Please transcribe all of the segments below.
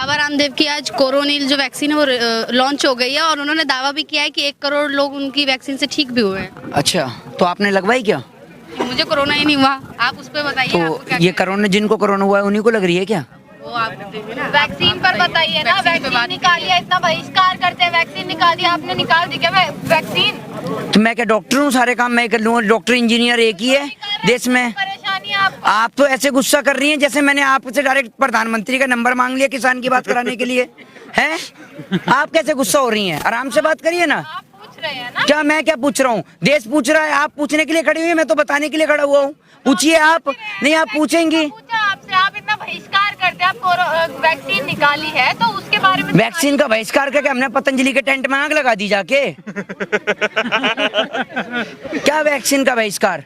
बाबा रामदेव की आज कोरोनिल जो वैक्सीन है वो लॉन्च हो गई है और उन्होंने दावा भी किया है कि 1 करोड़ लोग उनकी वैक्सीन से ठीक भी हुए हैं। अच्छा, तो आपने लगवाई क्या? मुझे कोरोना ही नहीं हुआ, आप उस पर बताइए। तो ये कोरोना, जिनको कोरोना हुआ है उन्हीं को लग रही है क्या? वो आप बताइए ना। वैक्सीन पर बताइए ना। वैक्सीन निकालिए, इतना बहिष्कार करते हैं, वैक्सीन निकाल दिया आपने, निकाल दी क्या वैक्सीन? तो मैं क्या डॉक्टर हूँ, सारे काम मैं कर लूँ? डॉक्टर इंजीनियर एक ही है देश में। परेशानी आप तो ऐसे गुस्सा कर रही हैं जैसे मैंने आपसे डायरेक्ट प्रधानमंत्री का नंबर मांग लिया किसान की बात कराने के लिए। हैं? आप कैसे गुस्सा हो रही हैं? आराम से बात करिए ना। आप पूछ रहे हैं ना। क्या मैं क्या पूछ रहा हूँ? देश पूछ रहा है, आप पूछने के लिए खड़ी हुई है, मैं तो बताने के लिए खड़ा हुआ हूँ। पूछिए आप। नहीं, आप पूछेंगी। आपसे आप इतना बहिष्कार करते हैं, आप वैक्सीन निकाली है तो उसके बारे में। वैक्सीन का बहिष्कार करके हमने पतंजलि के टेंट में आग लगा दी जाके। क्या वैक्सीन का बहिष्कार?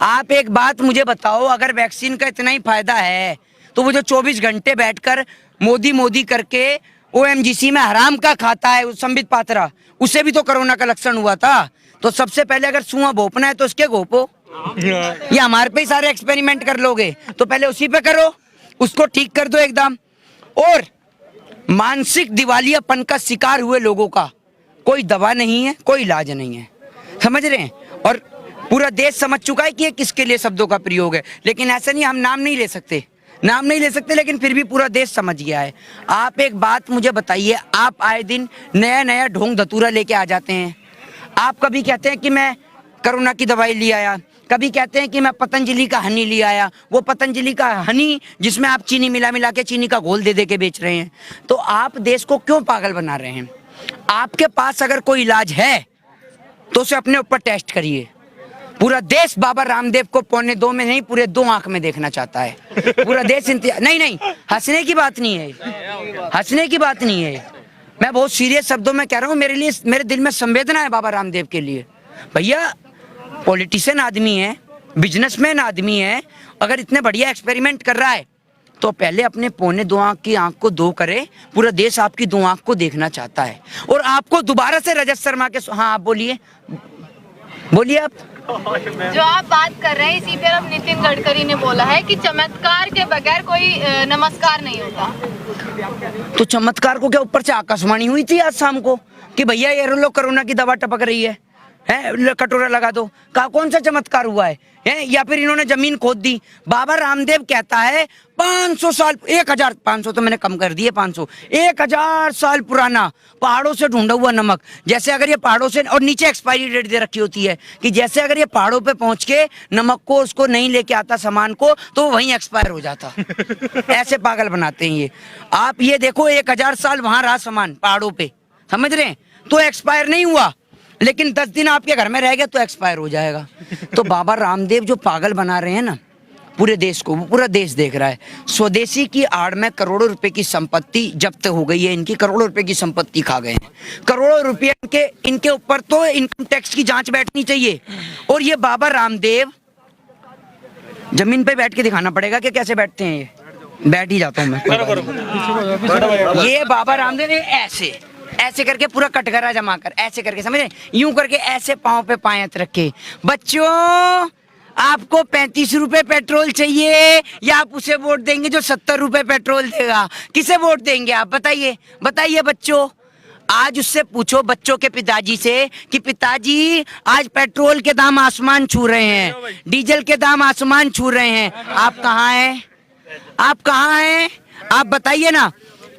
आप एक बात मुझे बताओ, अगर वैक्सीन का इतना ही फायदा है तो वो जो 24 घंटे बैठकर मोदी करके ओएमजीसी में हराम का खाता है उस संबित पात्रा, उसे भी तो कोरोना का लक्षण हुआ था। तो सबसे पहले अगर सुआ भोपना है तो उसके घोपो। या हमारे पे ही सारे एक्सपेरिमेंट कर लोगे तो पहले उसी पे करो, उसको ठीक कर दो एकदम। और मानसिक दिवालियापन का शिकार हुए लोगों का कोई दवा नहीं है, कोई इलाज नहीं है, समझ रहे हैं? और पूरा देश समझ चुका है कि ये किसके लिए शब्दों का प्रयोग है। लेकिन ऐसा नहीं, हम नाम नहीं ले सकते, लेकिन फिर भी पूरा देश समझ गया है। आप एक बात मुझे बताइए, आप आए दिन नया ढोंग धतूरा लेके आ जाते हैं। आप कभी कहते हैं कि मैं कोरोना की दवाई ले आया, कभी कहते हैं कि मैं पतंजलि का हनी ले आया। वो पतंजलि का हनी जिसमें आप चीनी मिला के चीनी का घोल दे के बेच रहे हैं। तो आप देश को क्यों पागल बना रहे हैं? आपके पास अगर कोई इलाज है तो उसे अपने ऊपर टेस्ट करिए। पूरा देश बाबा रामदेव को 1.25 में नहीं, पूरे 2 आंख में देखना चाहता है। पूरा देश नहीं, हंसने की बात नहीं है, हंसने की बात नहीं है। मैं बहुत सीरियस शब्दों में कह रहा हूँ। मेरे दिल में संवेदना है बाबा रामदेव के लिए। भैया पॉलिटिशियन आदमी है, बिजनेसमैन आदमी है, अगर इतने बढ़िया एक्सपेरिमेंट कर रहा है तो पहले अपने 1.25 आंख की आंख को 2 करे। पूरा देश आपकी 2 आंख को देखना चाहता है। और आपको दोबारा से रजत शर्मा के, हाँ आप बोलिए आप। जो आप बात कर रहे हैं इसी पर अब नितिन गडकरी ने बोला है कि चमत्कार के बगैर कोई नमस्कार नहीं होता। तो चमत्कार को क्या ऊपर से आकाशवाणी हुई थी आज शाम को कि भैया ये लो कोरोना की दवा टपक रही है, कटोरा लगा दो? कौन सा चमत्कार हुआ है? या फिर इन्होंने जमीन खोद दी? बाबा रामदेव कहता है 500 साल, 1500 तो मैंने कम कर दिए, 500 1000 साल पुराना पहाड़ों से ढूंढा हुआ नमक। जैसे अगर ये पहाड़ों से, और नीचे एक्सपायरी डेट दे रखी होती है कि जैसे अगर ये पहाड़ों पे पहुंच के नमक को उसको नहीं लेके आता सामान को तो वहीं एक्सपायर हो जाता। ऐसे पागल बनाते हैं ये। आप ये देखो 1000 साल वहां रहा सामान पहाड़ों पे, समझ रहे हैं? तो एक्सपायर नहीं हुआ, लेकिन 10 दिन आपके घर में रह गया तो एक्सपायर हो जाएगा। तो बाबा रामदेव जो पागल बना रहे हैं ना पूरे देश को, वो पूरा देश देख रहा है। स्वदेशी की आड़ में करोड़ों रुपए की संपत्ति जब्त हो गई है। इनकी करोड़ों रुपए की संपत्ति खा गए हैं। करोड़ों रुपए इनके ऊपर तो इनकम टैक्स की जांच बैठनी चाहिए। और ये बाबा रामदेव जमीन पे बैठ के दिखाना पड़ेगा कि कैसे बैठते हैं। ये बैठ ही जाता हूँ मैं। ये बाबा रामदेव ने ऐसे करके पूरा कटघरा जमा कर, ऐसे करके, समझे, यूं करके ऐसे पाँव पे पायत रखे। बच्चों आपको 35 रुपए पेट्रोल चाहिए या आप उसे वोट देंगे जो 70 रुपए पेट्रोल देगा? किसे वोट देंगे आप? बताइए बच्चों। आज उससे पूछो बच्चों के पिताजी से कि पिताजी आज पेट्रोल के दाम आसमान छू रहे हैं, डीजल के दाम आसमान छू रहे हैं, आप कहाँ हैं? आप बताइए ना।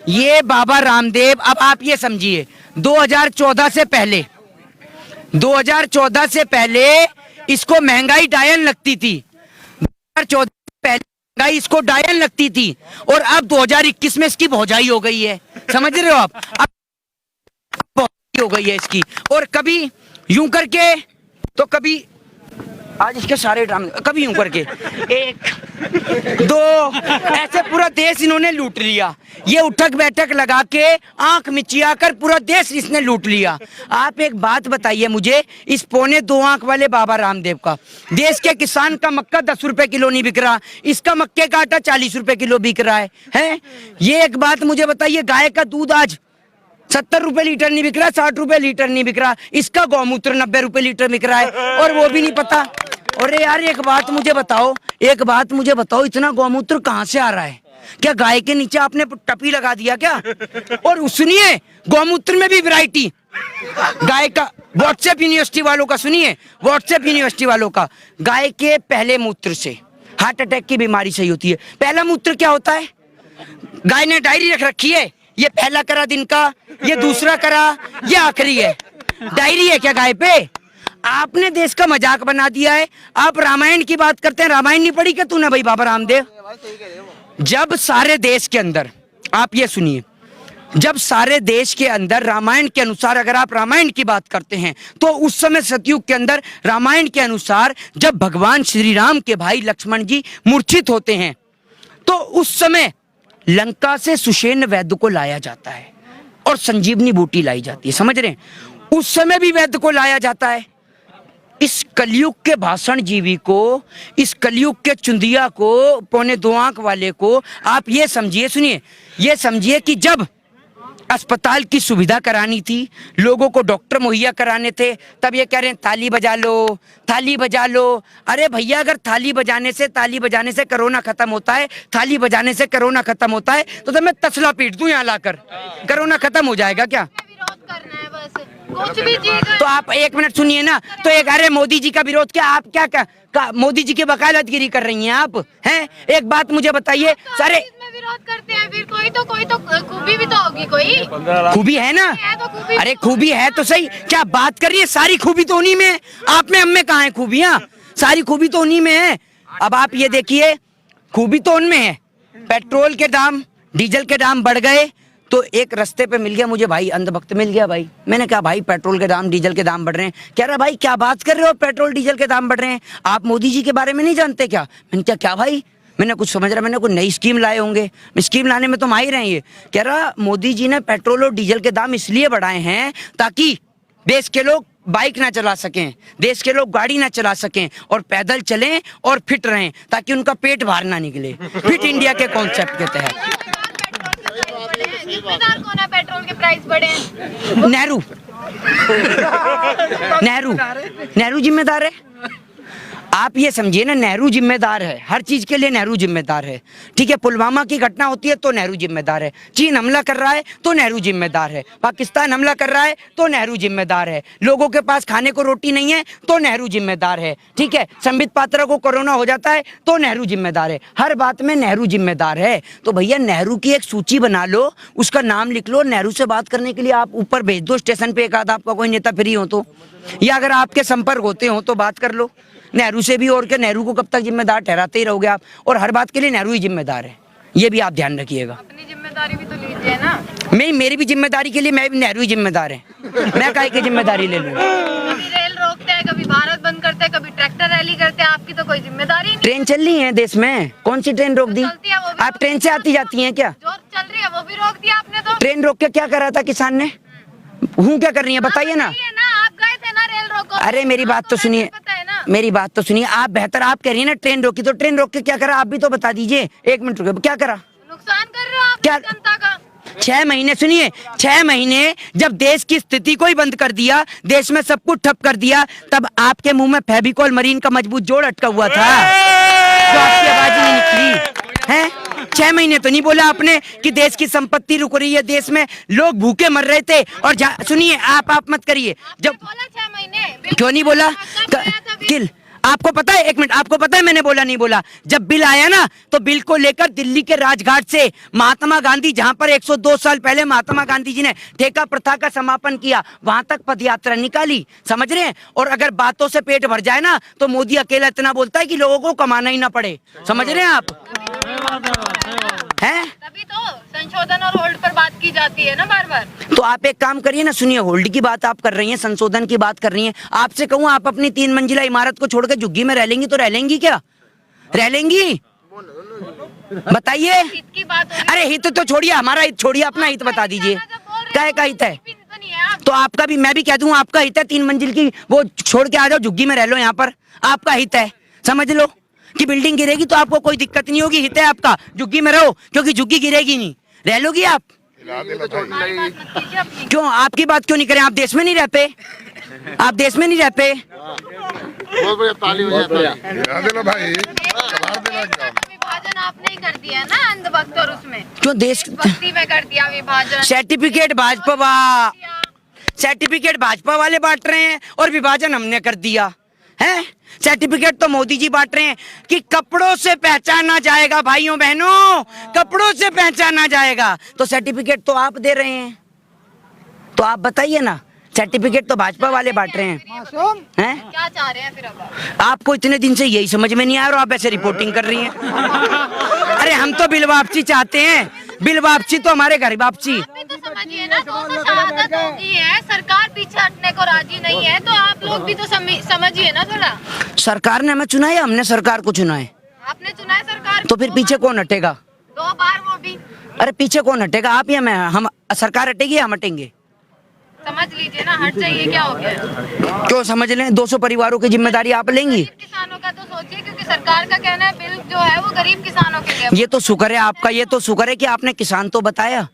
ये बाबा रामदेव, अब आप ये समझिए 2014 से पहले इसको महंगाई डायन लगती थी। 2014 से पहले महंगाई इसको डायन लगती थी और अब 2021 में इसकी भौजाई हो गई है। समझ रहे हो आप? अब भौजाई हो गई है इसकी। और कभी यूं करके तो कभी, आज इसके सारे ड्रामे, कभी यूं करके 1 2 ऐसे पूरा देश इन्होंने लूट लिया। ये उठक बैठक लगा के आंख मिचिया कर पूरा देश इसने लूट लिया। आप एक बात बताइए मुझे, इस 2.25 आंख वाले बाबा रामदेव का, देश के किसान का मक्का 10 रुपए किलो नहीं बिक रहा, इसका मक्के का आटा 40 रुपए किलो बिक रहा है? ये एक बात मुझे बताइए, गाय का दूध आज 70 रुपए लीटर नहीं बिक रहा, 60 रुपए लीटर नहीं बिक रहा, इसका गौमूत्र 90 रुपए लीटर बिक रहा है और वो भी नहीं पता। अरे यार एक बात मुझे बताओ, इतना गौमूत्र कहाँ से आ रहा है? क्या गाय के नीचे आपने टपी लगा दिया क्या? और सुनिए, गौमूत्र में भी वैरायटी गाय का। व्हाट्सएप यूनिवर्सिटी वालों का सुनिए, व्हाट्सएप यूनिवर्सिटी वालों का, गाय के पहले मूत्र से हार्ट अटैक की बीमारी सही होती है। पहला मूत्र क्या होता है? गाय ने डायरी रख रखी है, ये पहला करा दिन का, ये दूसरा करा, ये आखिरी है। डायरी है क्या गाय पे? आपने देश का मजाक बना दिया है। आप रामायण की बात करते हैं, रामायण नहीं पढ़ी क्या तूने भाई बाबा रामदेव? जब सारे देश के अंदर, आप ये सुनिए, जब सारे देश के अंदर रामायण के अनुसार अगर आप रामायण की बात करते हैं तो उस समय सतयुग के अंदर रामायण के अनुसार जब भगवान श्री राम के भाई लक्ष्मण जी मूर्छित होते हैं तो उस समय लंका से सुषेण वैद्य को लाया जाता है और संजीवनी बूटी लाई जाती है। समझ रहे हैं? उस समय भी वैद्य को लाया जाता है। इस कलयुग के भाषण जीवी को, इस कलयुग के चुंदिया को, पौने 2 आंख वाले को आप ये समझिए, सुनिए, ये समझिए कि जब अस्पताल की सुविधा करानी थी, लोगों को डॉक्टर मुहैया कराने थे, तब ये कह रहे हैं ताली बजा लो, थाली बजा लो। अरे भैया, अगर ताली बजाने से कोरोना खत्म होता है, थाली बजाने से कोरोना खत्म होता है, तो मैं तसला पीट दूं यहाँ लाकर, कोरोना खत्म हो जाएगा क्या? विरोध करना है बस, कुछ भी चीज। तो आप एक मिनट सुनिए ना, तो एक अरे मोदी जी का विरोध क्या? आप क्या मोदी जी की वकालतगिरी कर रही हैं आप, हैं? एक बात मुझे बताइए, सारे विरोध करते हैं, फिर कोई तो खूबी भी तो होगी, कोई खूबी है ना? अरे खूबी है तो सही, क्या बात कर रही है? सारी खूबी तो उन्हीं में है, आप में हम में कहाँ है खूबियाँ? सारी खूबी तो उन्हीं में है। अब आप ये देखिए, खूबी तो उनमें है। पेट्रोल के दाम, डीजल के दाम बढ़ गए तो एक रास्ते पे मिल गया मुझे भाई, अंधभक्त मिल गया भाई। मैंने कहा भाई पेट्रोल के दाम, डीजल के दाम बढ़ रहे हैं। कह रहा भाई क्या बात कर रहे हो, पेट्रोल डीजल के दाम बढ़ रहे हैं, आप मोदी जी के बारे में नहीं जानते क्या? मैंने कहा क्या भाई? मैंने कुछ समझ रहा, मैंने कोई नई स्कीम लाए होंगे, स्कीम लाने में तो हम आ ही रहे हैं। ये कह रहा मोदी जी ने पेट्रोल और डीजल के दाम इसलिए बढ़ाए हैं ताकि देश के लोग बाइक ना चला सकें, देश के लोग गाड़ी ना चला सकें और पैदल चलें और फिट रहें, ताकि उनका पेट बाहर ना निकले, फिट इंडिया के कॉन्सेप्ट के तहत। जिम्मेदार कौन है पेट्रोल के प्राइस बढ़े? नेहरू नेहरू जिम्मेदार है। आप ये समझिए ना, नेहरू जिम्मेदार है, हर चीज के लिए नेहरू जिम्मेदार है। ठीक है, पुलवामा की घटना होती है तो नेहरू जिम्मेदार है, चीन हमला कर रहा है तो नेहरू जिम्मेदार है, पाकिस्तान हमला कर रहा है तो नेहरू जिम्मेदार है, लोगों के पास खाने को रोटी नहीं है तो नेहरू जिम्मेदार है। ठीक है, संबित पात्रा को कोरोना हो जाता है तो नेहरू जिम्मेदार है, हर बात में नेहरू जिम्मेदार है। तो भैया नेहरू की एक सूची बना लो, उसका नाम लिख लो, नेहरू से बात करने के लिए आप ऊपर भेज दो स्टेशन पे, एक आध आपका कोई नेता फ्री हो तो, या अगर आपके संपर्क होते हो तो बात कर लो नेहरू से भी। और क्या, नेहरू को कब तक जिम्मेदार ठहराते ही रहोगे आप? और हर बात के लिए नेहरू ही जिम्मेदार है, ये भी आप ध्यान रखिएगा। अपनी जिम्मेदारी भी तो लीजिए ना। मेरी भी जिम्मेदारी के लिए मैं भी नेहरू ही जिम्मेदार है, मैं काहे की जिम्मेदारी ले लूं? कभी रेल रोकते हैं, कभी भारत बंद करते हैं, कभी ट्रैक्टर रैली करते हैं, आपकी तो कोई जिम्मेदारी नहीं। ट्रेन चल रही है देश में, कौन सी ट्रेन रोक दी? आप ट्रेन से आती जाती हैं क्या? जो चल रही है वो भी रोक दिया आपने तो। ट्रेन रोक के क्या करा था किसान ने? हूँ क्या कर रही है बताइए ना। आप गए थे ना रेल रोको। अरे मेरी बात तो सुनिए, मेरी बात तो सुनिए, आप बेहतर आप कह रही है ना ट्रेन रोकी, तो ट्रेन रोक के क्या करा आप भी तो बता दीजिए। 1 मिनट रुके, क्या करा? नुकसान कर रहे हो आप क्या? जनता का। 6 महीने, सुनिए 6 महीने जब देश की स्थिति को ही बंद कर दिया, देश में सब कुछ ठप कर दिया, तब आपके मुंह में फेविकॉल मरीन का मजबूत जोड़ अटका हुआ था, तो आपकी आवाज नहीं निकली है। 6 महीने तो नहीं बोला आपने कि देश की संपत्ति रुक रही है, देश में लोग भूखे मर रहे थे। और सुनिए, आप मत करिए, जब बोला 6 महीने क्यों नहीं बोला? किल आपको पता है, 1 मिनट, आपको पता है मैंने बोला नहीं बोला? जब बिल आया ना तो बिल को लेकर दिल्ली के राजघाट से महात्मा गांधी, जहां पर 102 साल पहले महात्मा गांधी जी ने ठेका प्रथा का समापन किया, वहां तक पदयात्रा निकाली। समझ रहे हैं? और अगर बातों से पेट भर जाए ना तो मोदी अकेला इतना बोलता है कि लोगों को कमाना ही ना पड़े। समझ रहे हैं आप? हैं? तभी तो संशोधन और होल्ड पर बात की जाती है ना बार बार। तो आप एक काम करिए ना, सुनिए, होल्ड की बात आप कर रही हैं, संशोधन की बात कर रही हैं, आपसे कहूँ आप अपनी 3 मंजिला इमारत को छोड़कर झुग्गी में रह लेंगी तो रह लेंगी क्या? रह लेंगी? बताइए। हित की बात हो। अरे हित तो छोड़िए, हमारा हित छोड़िए, अपना हित बता दीजिए, क्या का हित है? तो आपका भी, मैं भी कह दूं आपका हित है, 3 मंजिल की वो छोड़ के आ जाओ, झुग्गी में रह लो, यहाँ पर आपका हित है। समझ लो कि बिल्डिंग गिरेगी तो आपको कोई दिक्कत नहीं होगी, हित है आपका, झुग्गी में रहो, क्योंकि झुग्गी गिरेगी नहीं, रह लोगी आप। क्यों आपकी बात क्यों नहीं करें? आप देश में नहीं रहते, आप देश में नहीं रहते। बहुत बढ़िया, ताली बजाते हैं। विभाजन आपने ही कर दिया ना अंधभक्त और उसमें क्यों देश भक्ति में कर दिया विभाजन। सर्टिफिकेट भाजपा वाले बांट रहे हैं और विभाजन हमने कर दिया है। सर्टिफिकेट तो मोदी जी बांट रहे हैं कि कपड़ों से पहचाना जाएगा, भाइयों बहनों, कपड़ों से पहचाना जाएगा। तो सर्टिफिकेट तो आप दे रहे हैं, तो आप बताइए ना, सर्टिफिकेट तो भाजपा वाले बांट रहे हैं। क्या चाह रहे हैं फिर अब आपको इतने दिन से यही समझ में नहीं आ रहा, आप ऐसे रिपोर्टिंग कर रही हैं। अरे हम तो बिल वापसी चाहते हैं, बिल वापसी तो हमारे घर वापसी। आप भी तो समझिए ना, 200 शहादत होगी है, सरकार पीछे हटने को राजी नहीं है, तो आप लोग भी तो समझिए ना थोड़ा। सरकार ने हमें चुना है, हमने सरकार को चुना है। आपने चुना है सरकार, तो फिर पीछे कौन हटेगा? 2 बार वो भी अरे पीछे कौन हटेगा, आप या मैं? हम सरकार हटेगी या हम हटेंगे? समझ लीजिए ना, हट जाइए, क्या हो गया? क्यों समझ लें, 200 परिवारों की जिम्मेदारी आप लेंगी? किसानों का तो सोचिए, क्योंकि सरकार का कहना है बिल जो है वो गरीब किसानों के लिए। ये तो शुक्र है आपका, ये तो शुक्र है कि आपने किसान तो बताया,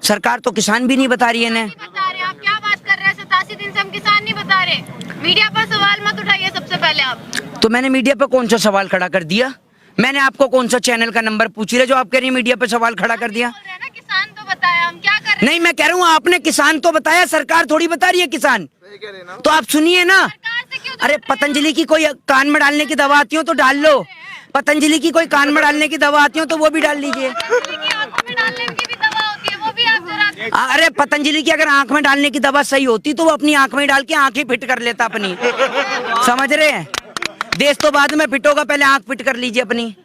सरकार तो किसान भी नहीं बता रही है। नहीं बता रहे, आप क्या बात कर रहे हैं? 87 दिन से हम किसान नहीं बता रहे। मीडिया पर सवाल मत उठाइए सबसे पहले आप। तो मैंने मीडिया पे कौन सा सवाल खड़ा कर दिया? मैंने आपको कौन सा चैनल का नंबर पूछ रहे जो आप कह रही है मीडिया पे सवाल खड़ा कर दिया? बोल रहे हैं ना किसान तो बताया, हम क्या कर रहे हैं? नहीं, मैं कह रहा हूँ आपने किसान तो बताया, सरकार थोड़ी बता रही है किसान। तो आप सुनिए ना। सरकार से क्यों अरे पतंजलि की कोई कान में डालने की दवा आती हो तो डाल लो, पतंजलि की कोई कान में डालने की दवा आती हो तो वो भी डाल लीजिए। आंखों में डालने की भी दवा होती है, वो भी आप जरा। अरे पतंजलि की अगर आंख में डालने की दवा सही होती तो वो अपनी आंख में डाल के आंख ही फिट कर लेता अपनी। समझ रहे हैं? देश तो बाद में फिट होगा, पहले आंख फिट कर लीजिए अपनी।